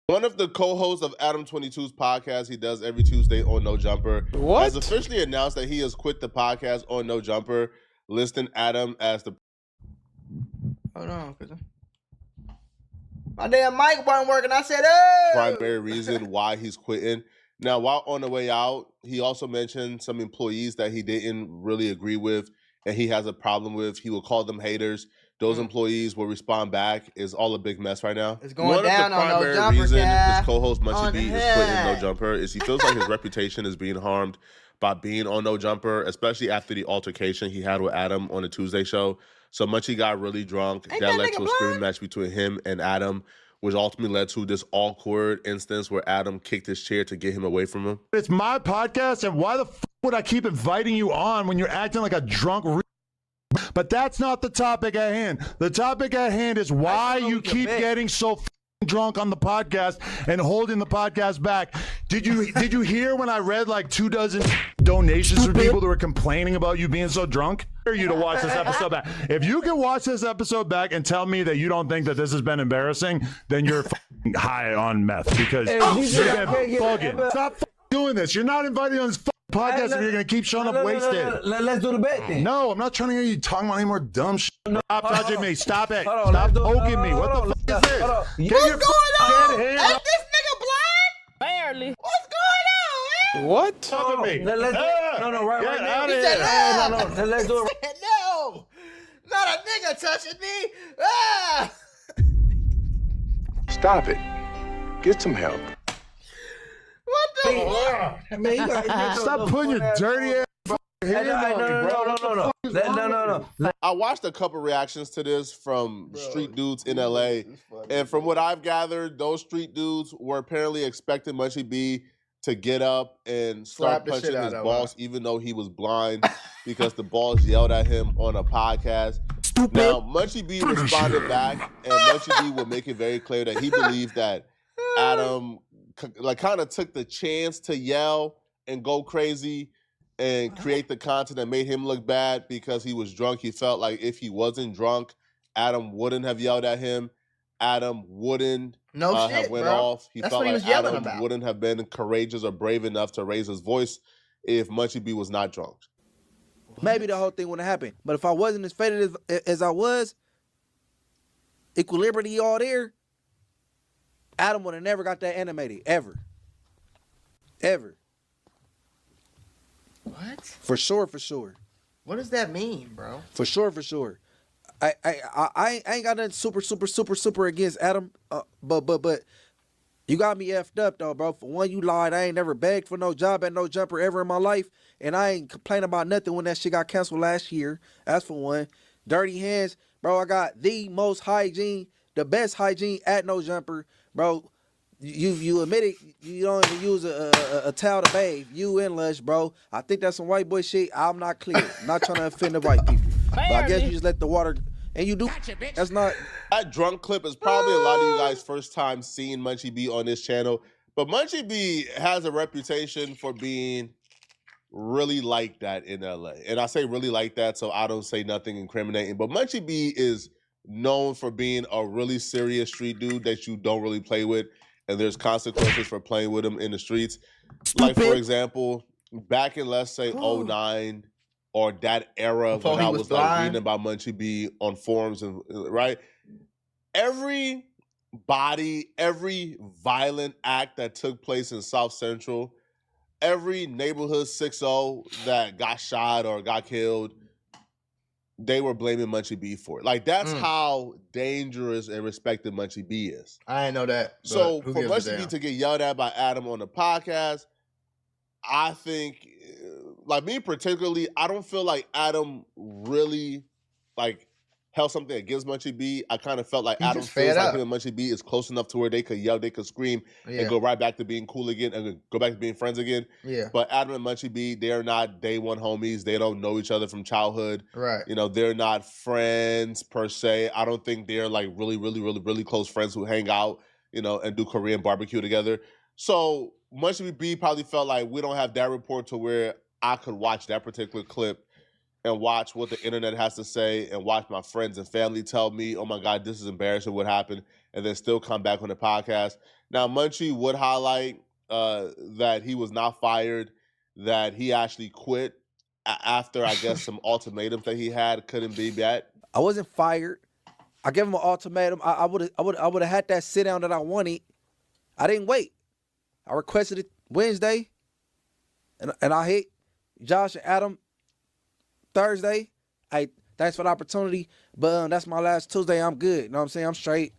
One of the co-hosts of Adam 22's podcast he does every Tuesday on No Jumper has officially announced that he has quit the podcast on No Jumper, listing Adam as the... Hold on, cause my damn mic wasn't working. I said, oh! primary reason why he's quitting. Now, while on the way out, he also mentioned some employees that he didn't really agree with and he has a problem with. He will call them haters. Those employees will respond back. It's all a big mess right now. It's going down on No Jumper, reason Cat. his co-host Munchie B is quitting No Jumper is he feels like his reputation is being harmed by being on No Jumper, especially after the altercation he had with Adam on the Tuesday show. So Munchie got really drunk. That led to a screaming match between him and Adam, which ultimately led to this awkward instance where Adam kicked his chair to get him away from him. It's my podcast, and why the f would I keep inviting you on when you're acting like a drunk? But that's not the topic at hand. The topic at hand is why you keep getting so drunk on the podcast and holding the podcast back. Did you hear when I read like 24 donations from people that were complaining about you being so drunk? I dare you to watch this episode back. If you can watch this episode back and tell me that you don't think that this has been embarrassing, then you're high on meth because you're bugging. Stop doing this. You're not invited on this podcast and you're going to keep showing up wasted. Let's do the bet then. No, I'm not trying to hear you talking about any more dumb shit. Stop touching me. Stop it. Stop poking me. What the fuck is this? What's going on? Ain't this nigga blind? Barely. What's going on, man? What? Stop me. Let's do it. No, right now. Let's do it. No. Not a nigga touching me. Ah. Stop it. Get some help. What the fuck? Man, you got Stop putting your dirty ass No. I watched a couple reactions to this from street dudes in LA, and from what I've gathered, those street dudes were apparently expecting Munchie B to get up and start punching his boss, even though he was blind, because the boss yelled at him on a podcast. Now, Munchie B responded back, and Munchie B will make it very clear that he believes that Adam kind of took the chance to yell and go crazy and create the content that made him look bad because he was drunk. He felt like if he wasn't drunk, Adam wouldn't have yelled at him. Adam wouldn't have went off. He felt like Adam wouldn't have been courageous or brave enough to raise his voice if Munchie B was not drunk. Maybe the whole thing wouldn't happen. But if I wasn't as faded as I was, equilibrium all there, Adam would have never got that animated. Ever. What? For sure. What does that mean, bro? For sure. I ain't got nothing super against Adam. But you got me effed up though, bro. For one, you lied. I ain't never begged for no job at No Jumper ever in my life. And I ain't complaining about nothing when that shit got canceled last year. That's for one. Dirty hands, bro. I got the most hygiene, the best hygiene at No Jumper. Bro, you admit it, you don't even use a towel to bathe. You and Lush, bro. I think that's some white boy shit. I'm not clear. I'm not trying to offend the white people. But I guess you just let the water, and you do. That's not. That drunk clip is probably a lot of you guys' first time seeing Munchie B on this channel. But Munchie B has a reputation for being really like that in LA. And I say really like that so I don't say nothing incriminating. But Munchie B is known for being a really serious street dude that you don't really play with, and there's consequences for playing with him in the streets. Like, for example, back in, let's say, 09 or that era when I was like reading about Munchie B on forums, and right? Every violent act that took place in South Central, every neighborhood 6-0 that got shot or got killed, they were blaming Munchie B for it. Like, that's how dangerous and respected Munchie B is. I didn't know that. So for Munchie B to get yelled at by Adam on the podcast, I think, like me particularly, I don't feel like Adam really, like, held something against Munchie B. I kind of felt like Adam feels like him and Munchie B is close enough to where they could yell, they could scream, and go right back to being cool again and go back to being friends again. Yeah. But Adam and Munchie B, they're not day one homies. They don't know each other from childhood. Right. You know, they're not friends per se. I don't think they're like really close friends who hang out, you know, and do Korean barbecue together. So Munchie B probably felt like we don't have that rapport to where I could watch that particular clip and watch what the internet has to say and watch my friends and family tell me, oh my God, this is embarrassing what happened, and then still come back on the podcast. Now, Munchie would highlight that he was not fired, that he actually quit after, I guess, some ultimatums that he had couldn't be met. I wasn't fired. I gave him an ultimatum. I would have had that sit down that I wanted. I didn't wait. I requested it Wednesday, and I hit Josh and Adam Thursday. Hey, thanks for the opportunity, but that's my last Tuesday. I'm good. You know what I'm saying? I'm straight.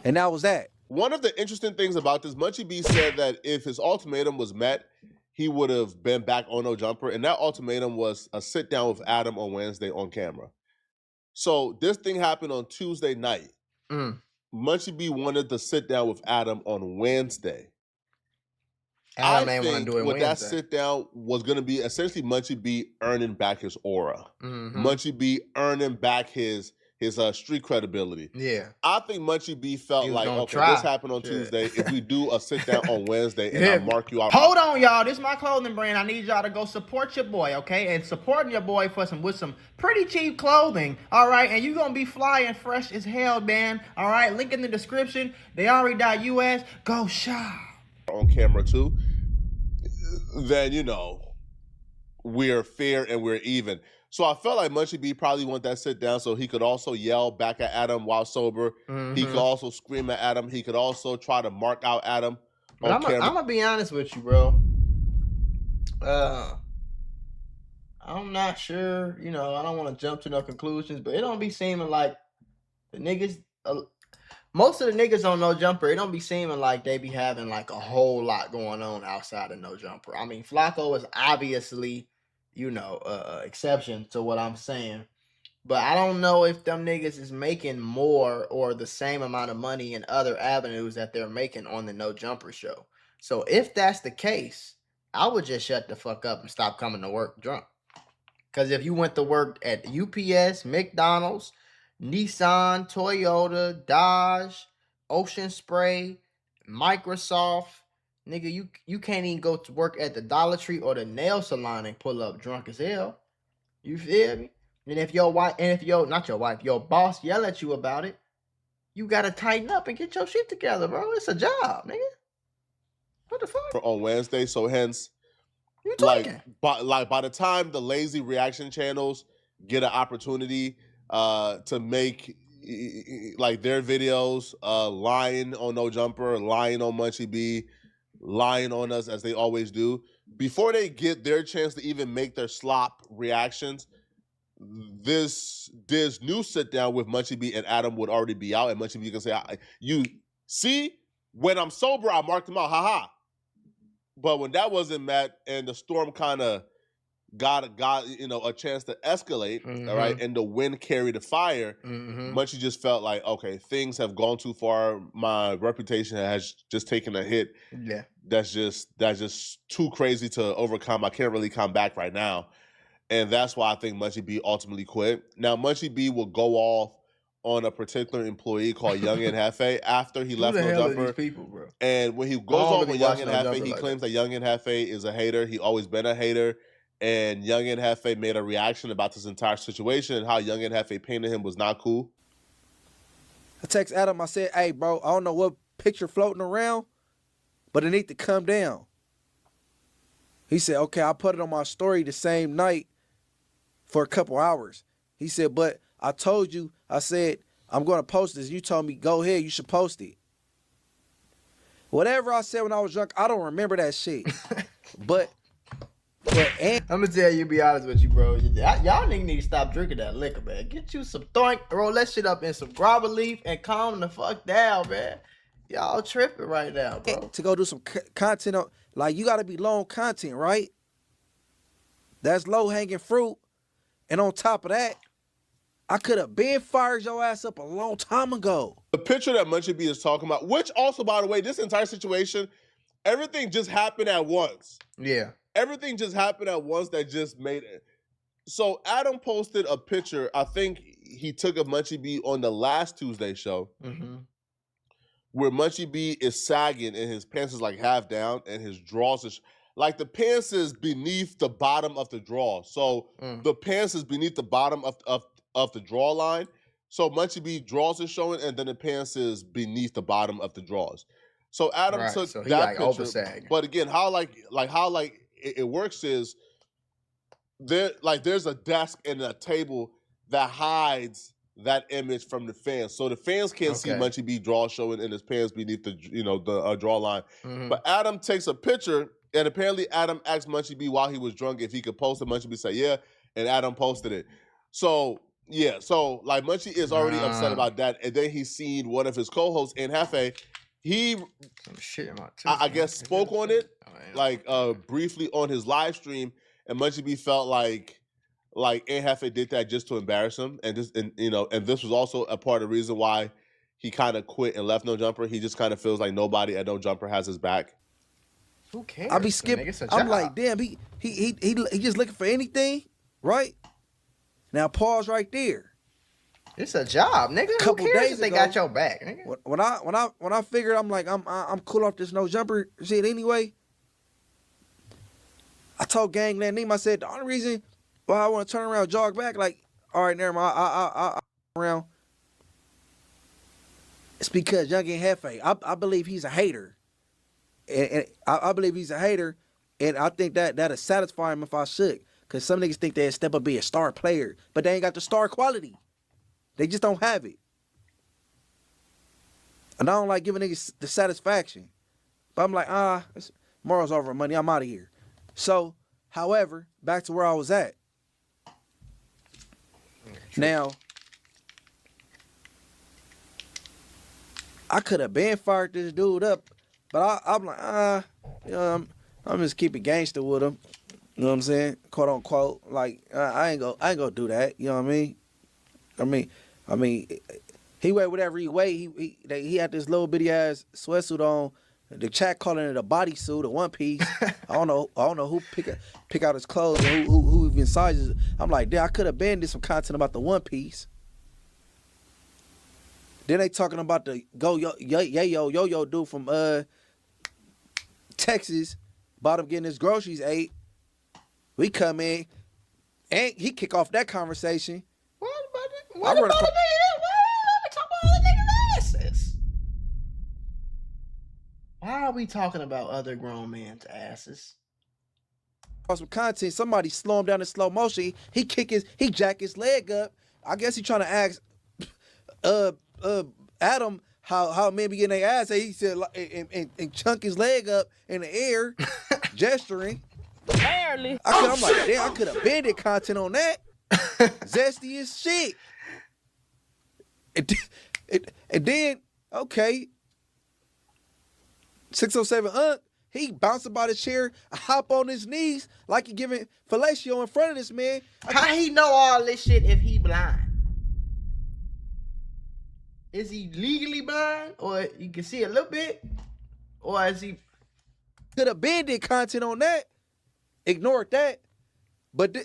And that was that. One of the interesting things about this, Munchie B said that if his ultimatum was met, he would have been back on No Jumper. And that ultimatum was a sit down with Adam on Wednesday on camera. So this thing happened on Tuesday night. Munchie B wanted to sit down with Adam on Wednesday. Adam ain't want to do it what Wednesday. That sit down was going to be essentially Munchie B earning back his aura. Munchie B earning back his street credibility. Yeah. I think Munchie B felt like, okay, this happened on Tuesday. If we do a sit down on Wednesday and I mark you out. Hold on, y'all. This is my clothing brand. I need y'all to go support your boy, okay? And supporting your boy with some pretty cheap clothing, all right? And you're going to be fly and fresh as hell, man, all right? Link in the description. Theari.us. Go shop. On camera too, then, you know, we're fair and we're even. So I felt like Munchie B probably wanted that sit down so he could also yell back at Adam while sober. He could also scream at Adam. He could also try to mark out Adam on camera. I'm going to be honest with you, bro. I'm not sure, you know, I don't want to jump to no conclusions, but it don't be seeming like the niggas, most of the niggas on No Jumper, it don't be seeming like they be having like a whole lot going on outside of No Jumper. I mean, Flacco is obviously, you know, exception to what I'm saying. But I don't know if them niggas is making more or the same amount of money in other avenues that they're making on the No Jumper show. So if that's the case, I would just shut the fuck up and stop coming to work drunk. Because if you went to work at UPS, McDonald's, Nissan, Toyota, Dodge, Ocean Spray, Microsoft, nigga, you can't even go to work at the Dollar Tree or the nail salon and pull up drunk as hell. You feel me? And if your wife, your boss yell at you about it, you gotta tighten up and get your shit together, bro. It's a job, nigga. What the fuck? On Wednesday, so hence, you talking? by the time the lazy reaction channels get an opportunity to make like their videos, lying on No Jumper, lying on Munchie B, lying on us as they always do, before they get their chance to even make their slop reactions, this new sit down with Munchie B and Adam would already be out, and Munchie B can say, "You see, when I'm sober, I marked him out, haha." But when that wasn't met, and the storm kind of got you know, a chance to escalate, all right, and the wind carried the fire, Munchie just felt like, okay, things have gone too far. My reputation has just taken a hit. Yeah, that's just too crazy to overcome. I can't really come back right now. And that's why I think Munchie B ultimately quit. Now, Munchie B will go off on a particular employee called Young and Hefe after he left No Jumper. These people, bro? And when he goes off with Young and Hefe, he claims that Young and Hefe is a hater. He always been a hater. And Young and Hefe made a reaction about this entire situation and how Young and Hefe painted him was not cool. I text Adam, I said, hey, bro, I don't know what picture floating around, but it need to come down. He said, okay, I put it on my story the same night for a couple hours. He said, but I told you, I said, I'm going to post this. You told me, go ahead, you should post it. Whatever I said when I was drunk, I don't remember that shit. But I'm gonna tell you, be honest with you, bro. Y'all niggas need to stop drinking that liquor, man. Get you some thunk, roll that shit up in some grabber leaf and calm the fuck down, man. Y'all tripping right now, bro. To go do some content on, like, you gotta be long content, right? That's low hanging fruit. And on top of that, I could have been fired your ass up a long time ago. The picture that Munchie B is talking about, which also, by the way, this entire situation, everything just happened at once. Yeah. Everything just happened at once that just made it. So Adam posted a picture, I think he took of Munchie B on the last Tuesday show, where Munchie B is sagging and his pants is like half down and his drawers is, like the pants is beneath the bottom of the draw. So the pants is beneath the bottom of the draw line. So Munchie B drawers is showing and then the pants is beneath the bottom of the drawers. So Adam took so he that like picture. oversagging. But again, how it works is there's a desk and a table that hides that image from the fans, so the fans can't see Munchie B draw showing in his pants beneath the draw line. But Adam takes a picture, and apparently Adam asked Munchie B while he was drunk if he could post it. Munchie B said yeah, and Adam posted it. So yeah, so like Munchie is already upset about that, and then he's seen one of his co-hosts, Ann Hefe. He, I guess, spoke on it briefly on his live stream, and Munchie B felt like Ann Hefe did that just to embarrass him, and this was also a part of the reason why he kind of quit and left No Jumper. He just kind of feels like nobody at No Jumper has his back. Who cares? I be skipping. I'm like, damn, he just looking for anything, right? Now pause right there. It's a job, nigga. Couple Who cares days if they ago, got your back, nigga? When I figured I'm like I'm cool off this No Jumper shit anyway. I told Gangland Neem, I said the only reason why I want to turn around, jog back, like, all right, never mind, I around. It's because Youngin Hefe, I believe he's a hater, and I believe he's a hater, and I think that'll satisfy him if I should, because some niggas think they'll step up be a star player, but they ain't got the star quality. They just don't have it. And I don't like giving niggas the satisfaction. But I'm like, tomorrow's over, money, I'm out of here. So, however, back to where I was at. Now, I could have been fired this dude up, but I'm like, I'm just keeping gangster with him. You know what I'm saying? Quote unquote. Like, I ain't gonna do that. You know what I mean? I mean, he weighed whatever he weighed. He had this little bitty ass sweatsuit on. The chat calling it a bodysuit, a one piece. I don't know who pick out his clothes and who even sizes. I'm like, damn, I could have been did some content about the one piece. Then they talking about the yo dude from Texas, about him getting his groceries ate. We come in and he kick off that conversation. What about the nigga? Why talk about all the niggas' asses? Why are we talking about other grown men's asses? Some content, somebody slow him down in slow motion. He jack his leg up. I guess he trying to ask Adam how men be getting their ass. He said and chunk his leg up in the air, gesturing. Barely. I'm like, damn, I could have been content on that. Zesty as shit. And then, okay, 607 he bounced about his chair, hop on his knees like he giving fellatio in front of this man. How he know all this shit if he blind? Is he legally blind, or you can see a little bit, or is he? Could have been did content on that. Ignored that, but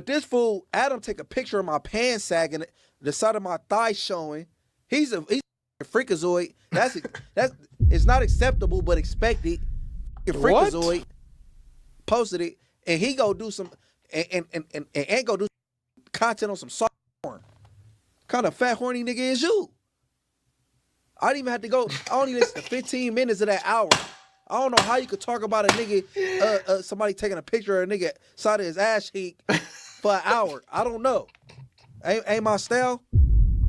this fool Adam take a picture of my pants sagging, the side of my thigh showing. He's a freakazoid. That's it's not acceptable, but expected. Freakazoid posted it, and he go do some and go do content on some soft porn. Kind of fat horny nigga is you? I didn't even have to go. I only listened to 15 minutes of that hour. I don't know how you could talk about a nigga, somebody taking a picture of a nigga side of his ass cheek for an hour. I don't know. Ain't my style.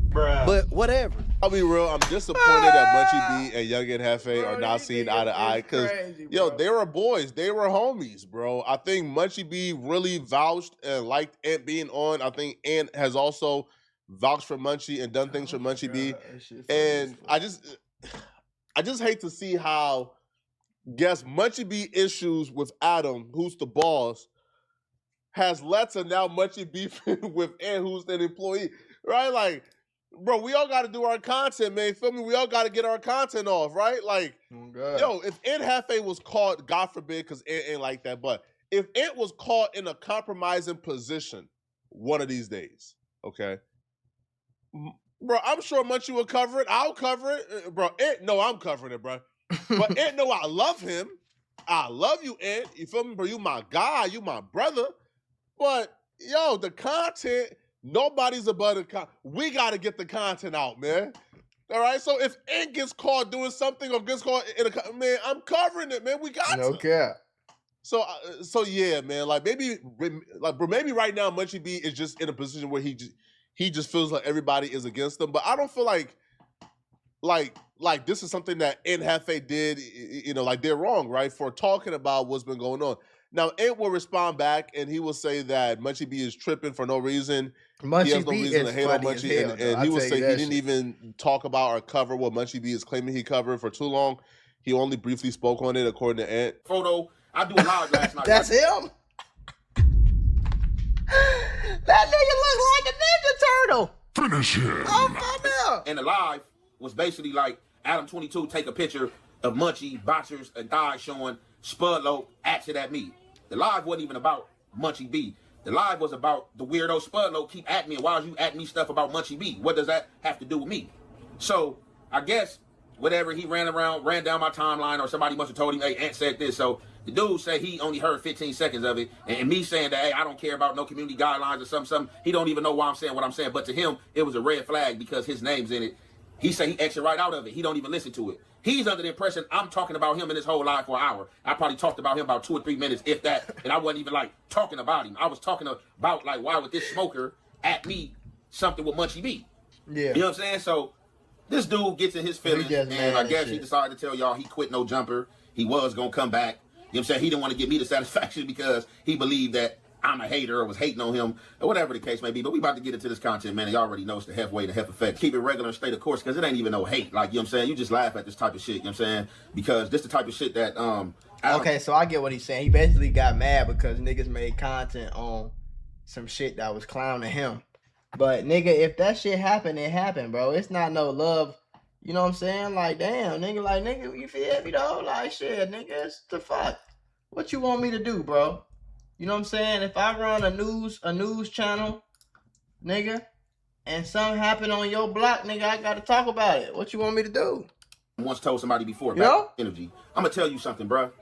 Bruh. But whatever. I'll be real. I'm disappointed that Munchie B and Youngin Hefe are not seen eye to eye, because they were boys, they were homies, bro. I think Munchie B really vouched and liked Ant being on. I think Ant has also vouched for Munchie and done things for Munchie B. And I just hate to see how, guess Munchie B issues with Adam, who's the boss, has led to now Munchie beefing with Ant, who's an employee, right? Like, bro, we all got to do our content, man. Feel me? We all got to get our content off, right? Like, yo, if Ant Hefe was caught, God forbid, because Ant ain't like that, but if Ant was caught in a compromising position one of these days, okay, bro, I'm sure Munchie will cover it. I'll cover it. Bro, Ant, no, I'm covering it, bro. But Ant, no, I love him. I love you, Ant. You feel me, bro? You my guy. You my brother. But, yo, the content... Nobody's above the content. We got to get the content out, man. All right, so if Ink gets caught doing something or gets caught in a man, I'm covering it, man. We got No to. cap. So yeah, man. Like maybe right now, Munchie B is just in a position where he just feels like everybody is against him. But I don't feel like this is something that Hefe did. You know, like they're wrong, right, for talking about what's been going on. Now, Ant will respond back and he will say that Munchie B is tripping for no reason. Munchie he has no B reason is to hate on funny as Munchie, hell, and he will say he didn't even talk about or cover what Munchie B is claiming he covered for too long. He only briefly spoke on it, according to Ant. Photo. I do a live last night. That's him. That nigga look like a Ninja Turtle. Finish him. Oh, my man. And the live was basically like Adam 22 take a picture of Munchie, boxers, and thighs showing Spudlow action at me. The live wasn't even about Munchie B. The live was about the weirdo Spudlow keep at me, and why are you at me stuff about Munchie B? What does that have to do with me? So I guess whatever, he ran down my timeline, or somebody must have told him, hey, Ant said this. So the dude said he only heard 15 seconds of it, and me saying that, hey, I don't care about no community guidelines or something, he don't even know why I'm saying what I'm saying. But to him, it was a red flag because his name's in it. He said he exit right out of it. He don't even listen to it. He's under the impression I'm talking about him in his whole life for an hour. I probably talked about him about 2 or 3 minutes, if that, and I wasn't even like talking about him. I was talking about like, why would this smoker at me something with Munchie B? Yeah. You know what I'm saying? So this dude gets in his feelings, and I guess he decided to tell y'all he quit No Jumper. He was going to come back. You know what I'm saying? He didn't want to give me the satisfaction because he believed that I'm a hater or was hating on him or whatever the case may be. But we about to get into this content, man. And y'all already know it's the Hef way, the Hef effect. Keep it regular and stay the course because it ain't even no hate. Like, you know what I'm saying? You just laugh at this type of shit, you know what I'm saying? Because this the type of shit that, okay, so I get what he's saying. He basically got mad because niggas made content on some shit that was clowning him. But, nigga, if that shit happened, it happened, bro. It's not no love. You know what I'm saying? Like, damn, nigga, you feel me, though? Like, shit, nigga, it's the fuck. What you want me to do, bro? You know what I'm saying? If I run a news channel, nigga, and something happened on your block, nigga, I gotta talk about it. What you want me to do? Once told somebody before, Yeah? energy. I'm gonna tell you something, bruh.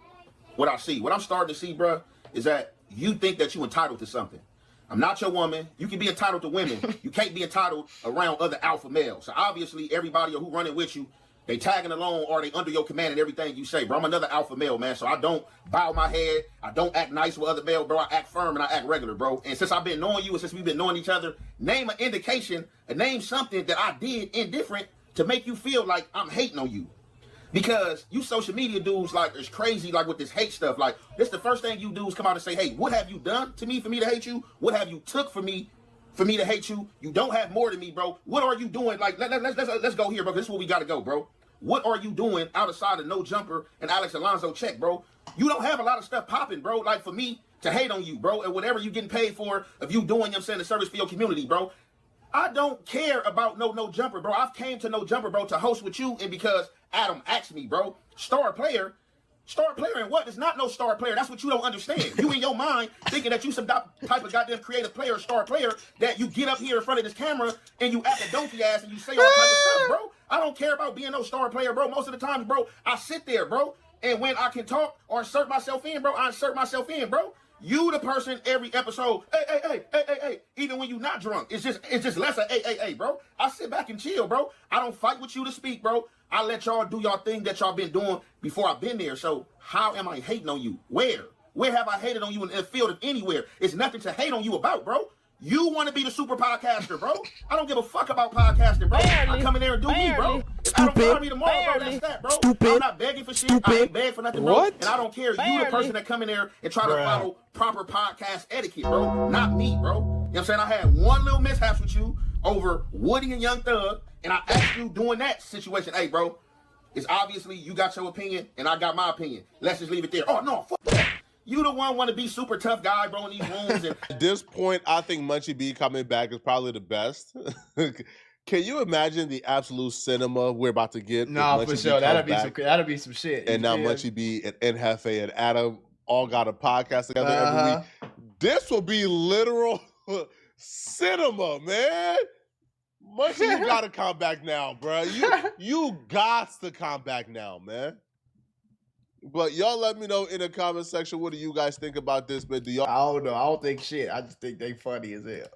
What I'm starting to see, bruh, is that you think that you entitled to something. I'm not your woman. You can be entitled to women. You can't be entitled around other alpha males. So obviously, everybody who running with you, they tagging along or they under your command and everything you say, bro. I'm another alpha male, man. So I don't bow my head. I don't act nice with other male, bro. I act firm and I act regular, bro. And since I've been knowing you and since we've been knowing each other, name an indication, name something that I did indifferent to make you feel like I'm hating on you. Because you social media dudes, like, is crazy, like, with this hate stuff. Like, this the first thing you do is come out and say, hey, what have you done to me for me to hate you? What have you took for me to hate you? You don't have more than me, bro. What are you doing? Like, let's go here, bro, because this is where we got to go, bro. What are you doing outside of No Jumper and Alex Alonzo check, bro? You don't have a lot of stuff popping, bro, like for me to hate on you, bro, and whatever you getting paid for, if you doing, you know what I'm saying, the service for your community, bro. I don't care about no Jumper, bro. I've came to No Jumper, bro, to host with you, and because Adam asked me, bro, star player and what? It's not no star player. That's what you don't understand. You in your mind thinking that you some type of goddamn creative player, star player, that you get up here in front of this camera and you act a donkey ass and you say all type of stuff, bro. I don't care about being no star player, bro. Most of the times, bro, I sit there, bro, and when I can talk or insert myself in, bro, I insert myself in, bro. You the person every episode, hey, even when you not drunk. It's just less of hey, bro. I sit back and chill, bro. I don't fight with you to speak, bro. I let y'all do y'all thing that y'all been doing before I've been there. So how am I hating on you? Where have I hated on you in the field of anywhere? It's nothing to hate on you about, bro. You want to be the super podcaster, bro. I don't give a fuck about podcasting, bro. I come in there and do me, bro. If I don't follow me tomorrow, bro, that's that, bro. I'm not begging for shit. I ain't begging for nothing, bro. And I don't care. You the person that come in there and try to follow proper podcast etiquette, bro. Not me, bro. You know what I'm saying? I had one little mishaps with you over Woody and Young Thug, and I asked you during that situation, hey, bro, it's obviously you got your opinion and I got my opinion. Let's just leave it there. Oh, no, fuck that. You the one want to be super tough guy, bro, in these rooms. And at this point, I think Munchie B coming back is probably the best. Can you imagine the absolute cinema we're about to get? No, for sure. That'll be some shit. And now Munchie B and Hefe and Adam all got a podcast together every week. This will be literal cinema, man. Munchie, you gotta come back now, bro. You got to come back now, man. But y'all let me know in the comment section, what do you guys think about this? But do y'all? I don't know. I don't think shit. I just think they funny as hell.